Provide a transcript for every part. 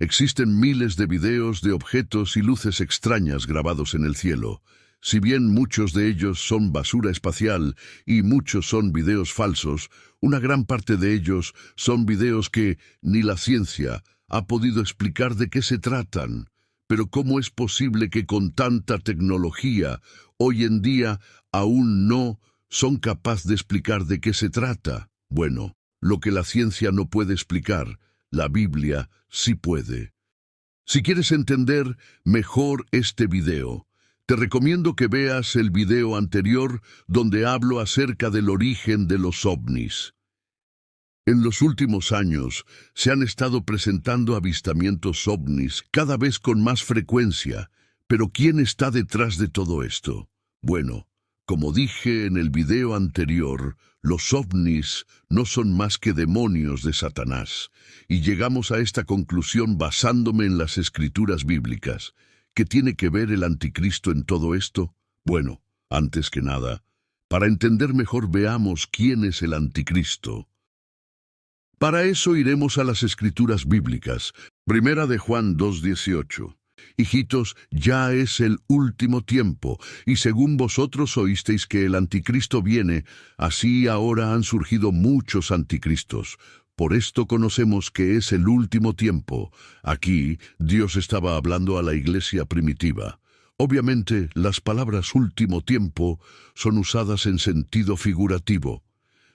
Existen miles de videos de objetos y luces extrañas grabados en el cielo. Si bien muchos de ellos son basura espacial y muchos son videos falsos, una gran parte de ellos son videos que ni la ciencia ha podido explicar de qué se tratan. Pero ¿cómo es posible que con tanta tecnología hoy en día aún no son capaces de explicar de qué se trata? Bueno, lo que la ciencia no puede explicar, la Biblia sí puede. Si quieres entender mejor este video, te recomiendo que veas el video anterior donde hablo acerca del origen de los ovnis. En los últimos años se han estado presentando avistamientos ovnis cada vez con más frecuencia, pero ¿quién está detrás de todo esto? Bueno, como dije en el video anterior, los ovnis no son más que demonios de Satanás, y llegamos a esta conclusión basándome en las escrituras bíblicas. ¿Qué tiene que ver el anticristo en todo esto? Bueno, antes que nada, para entender mejor veamos quién es el anticristo. Para eso iremos a las escrituras bíblicas. Primera de Juan 2:18. Hijitos, ya es el último tiempo, y según vosotros oísteis que el anticristo viene, así ahora han surgido muchos anticristos. Por esto conocemos que es el último tiempo. Aquí Dios estaba hablando a la iglesia primitiva. Obviamente, las palabras último tiempo son usadas en sentido figurativo.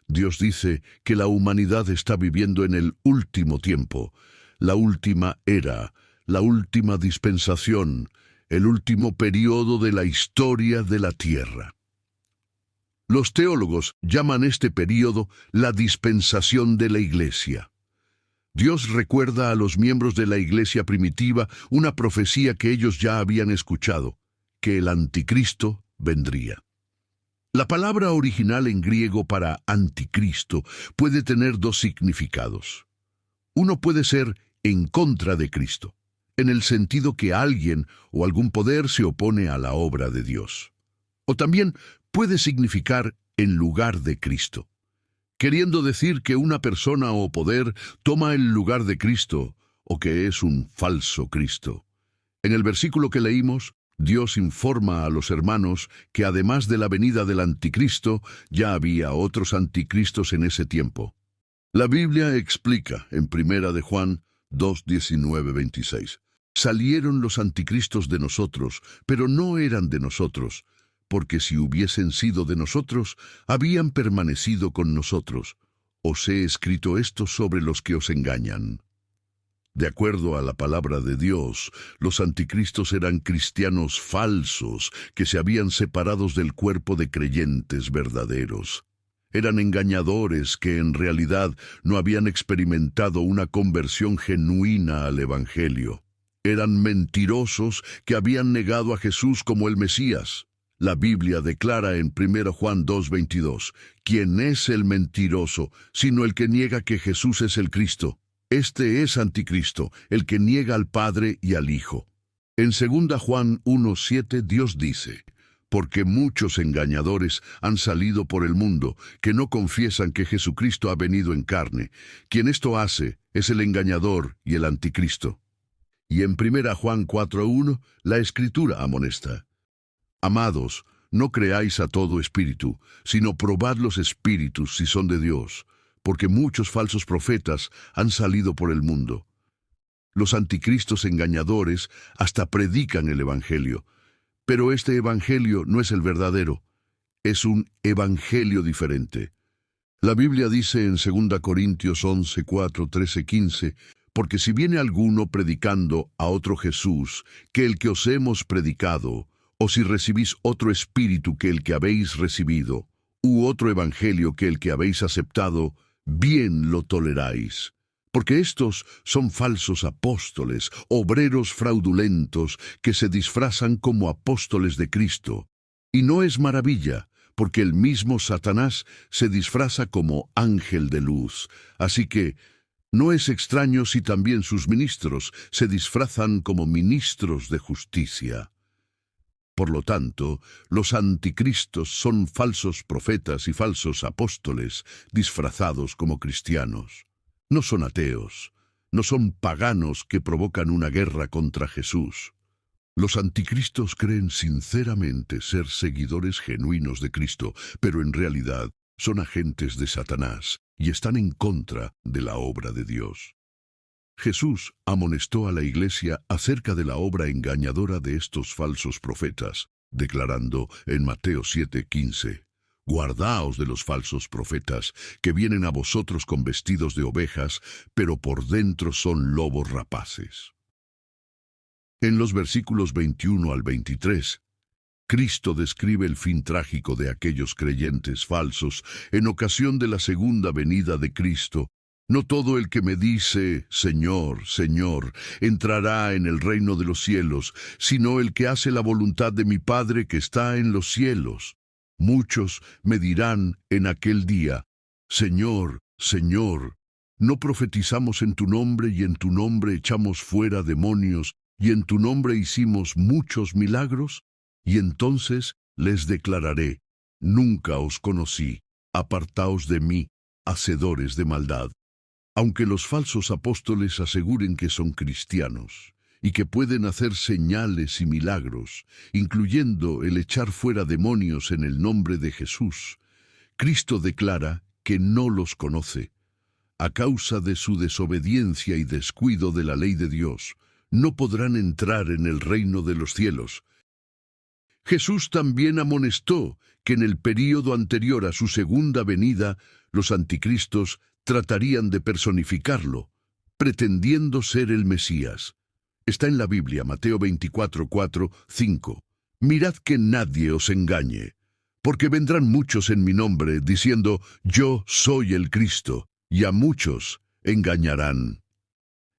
Dios dice que la humanidad está viviendo en el último tiempo, la última era, la última dispensación, el último periodo de la historia de la tierra. Los teólogos llaman este período la dispensación de la iglesia. Dios recuerda a los miembros de la iglesia primitiva una profecía que ellos ya habían escuchado, que el anticristo vendría. La palabra original en griego para anticristo puede tener dos significados. Uno puede ser en contra de Cristo, en el sentido que alguien o algún poder se opone a la obra de Dios. O también puede significar en lugar de Cristo, queriendo decir que una persona o poder toma el lugar de Cristo o que es un falso Cristo. En el versículo que leímos, Dios informa a los hermanos que además de la venida del anticristo, ya había otros anticristos en ese tiempo. La Biblia explica en Primera de Juan 2:19-26. Salieron los anticristos de nosotros, pero no eran de nosotros, porque si hubiesen sido de nosotros, habían permanecido con nosotros. Os he escrito esto sobre los que os engañan. De acuerdo a la palabra de Dios, los anticristos eran cristianos falsos que se habían separado del cuerpo de creyentes verdaderos. Eran engañadores que en realidad no habían experimentado una conversión genuina al Evangelio. Eran mentirosos que habían negado a Jesús como el Mesías. La Biblia declara en 1 Juan 2:22, ¿quién es el mentiroso, sino el que niega que Jesús es el Cristo? Este es anticristo, el que niega al Padre y al Hijo. En 2 Juan 1:7 Dios dice, porque muchos engañadores han salido por el mundo, que no confiesan que Jesucristo ha venido en carne. Quien esto hace es el engañador y el anticristo. Y en 1 Juan 4:1 la Escritura amonesta, amados, no creáis a todo espíritu, sino probad los espíritus si son de Dios, porque muchos falsos profetas han salido por el mundo. Los anticristos engañadores hasta predican el Evangelio, pero este Evangelio no es el verdadero, es un evangelio diferente. La Biblia dice en 2 Corintios 11, 4, 13, 15, porque si viene alguno predicando a otro Jesús que el que os hemos predicado, o si recibís otro espíritu que el que habéis recibido, u otro evangelio que el que habéis aceptado, bien lo toleráis. Porque estos son falsos apóstoles, obreros fraudulentos, que se disfrazan como apóstoles de Cristo. Y no es maravilla, porque el mismo Satanás se disfraza como ángel de luz. Así que no es extraño si también sus ministros se disfrazan como ministros de justicia. Por lo tanto, los anticristos son falsos profetas y falsos apóstoles disfrazados como cristianos. No son ateos, no son paganos que provocan una guerra contra Jesús. Los anticristos creen sinceramente ser seguidores genuinos de Cristo, pero en realidad son agentes de Satanás y están en contra de la obra de Dios. Jesús amonestó a la Iglesia acerca de la obra engañadora de estos falsos profetas, declarando en Mateo 7:15, «Guardaos de los falsos profetas, que vienen a vosotros con vestidos de ovejas, pero por dentro son lobos rapaces». En los versículos 21 al 23, Cristo describe el fin trágico de aquellos creyentes falsos en ocasión de la segunda venida de Cristo. «No todo el que me dice, Señor, Señor, entrará en el reino de los cielos, sino el que hace la voluntad de mi Padre que está en los cielos. Muchos me dirán en aquel día, Señor, Señor, ¿no profetizamos en tu nombre y en tu nombre echamos fuera demonios y en tu nombre hicimos muchos milagros? Y entonces les declararé, nunca os conocí, apartaos de mí, hacedores de maldad». Aunque los falsos apóstoles aseguren que son cristianos y que pueden hacer señales y milagros, incluyendo el echar fuera demonios en el nombre de Jesús, Cristo declara que no los conoce. A causa de su desobediencia y descuido de la ley de Dios, no podrán entrar en el reino de los cielos. Jesús también amonestó que en el período anterior a su segunda venida, los anticristos tratarían de personificarlo, pretendiendo ser el Mesías. Está en la Biblia, Mateo 24:4, 5. «Mirad que nadie os engañe, porque vendrán muchos en mi nombre, diciendo, yo soy el Cristo, y a muchos engañarán».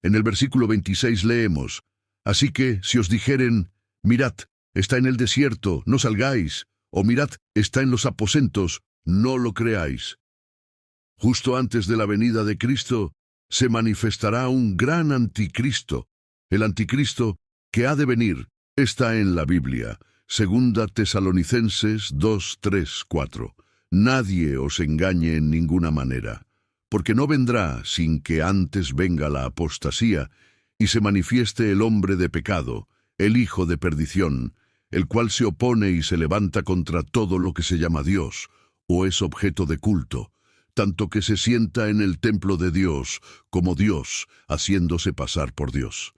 En el versículo 26 leemos, «Así que, si os dijeren, mirad, está en el desierto, no salgáis, o mirad, está en los aposentos, no lo creáis». Justo antes de la venida de Cristo, se manifestará un gran anticristo. El anticristo que ha de venir está en la Biblia. Segunda Tesalonicenses 2:3-4. «Nadie os engañe en ninguna manera, porque no vendrá sin que antes venga la apostasía y se manifieste el hombre de pecado, el hijo de perdición, el cual se opone y se levanta contra todo lo que se llama Dios, o es objeto de culto, tanto que se sienta en el templo de Dios como Dios, haciéndose pasar por Dios».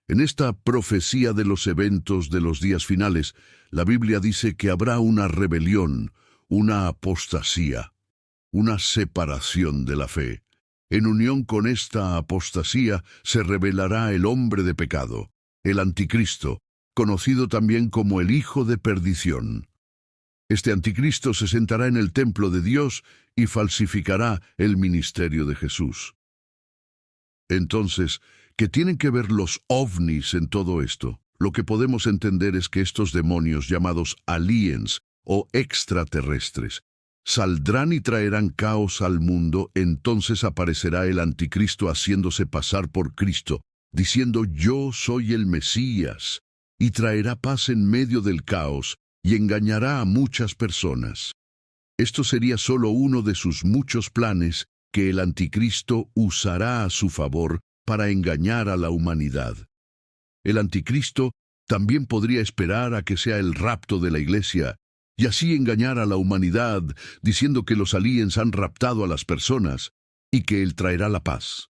En esta profecía de los eventos de los días finales, la Biblia dice que habrá una rebelión, una apostasía, una separación de la fe. En unión con esta apostasía se revelará el hombre de pecado, el anticristo, conocido también como el hijo de perdición. Este anticristo se sentará en el templo de Dios y falsificará el ministerio de Jesús. Entonces, ¿qué tienen que ver los ovnis en todo esto? Lo que podemos entender es que estos demonios llamados aliens o extraterrestres saldrán y traerán caos al mundo. Entonces aparecerá el anticristo haciéndose pasar por Cristo, diciendo yo soy el Mesías, y traerá paz en medio del caos y engañará a muchas personas. Esto sería solo uno de sus muchos planes que el anticristo usará a su favor para engañar a la humanidad. El anticristo también podría esperar a que sea el rapto de la iglesia y así engañar a la humanidad diciendo que los aliens han raptado a las personas y que él traerá la paz.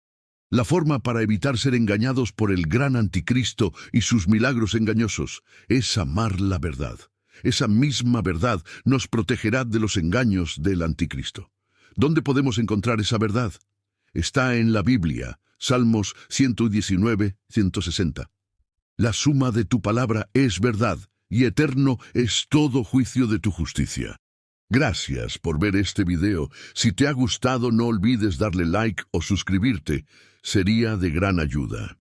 La forma para evitar ser engañados por el gran anticristo y sus milagros engañosos es amar la verdad. Esa misma verdad nos protegerá de los engaños del anticristo. ¿Dónde podemos encontrar esa verdad? Está en la Biblia, Salmos 119, 160. La suma de tu palabra es verdad, y eterno es todo juicio de tu justicia. Gracias por ver este video. Si te ha gustado, no olvides darle like o suscribirte. Sería de gran ayuda.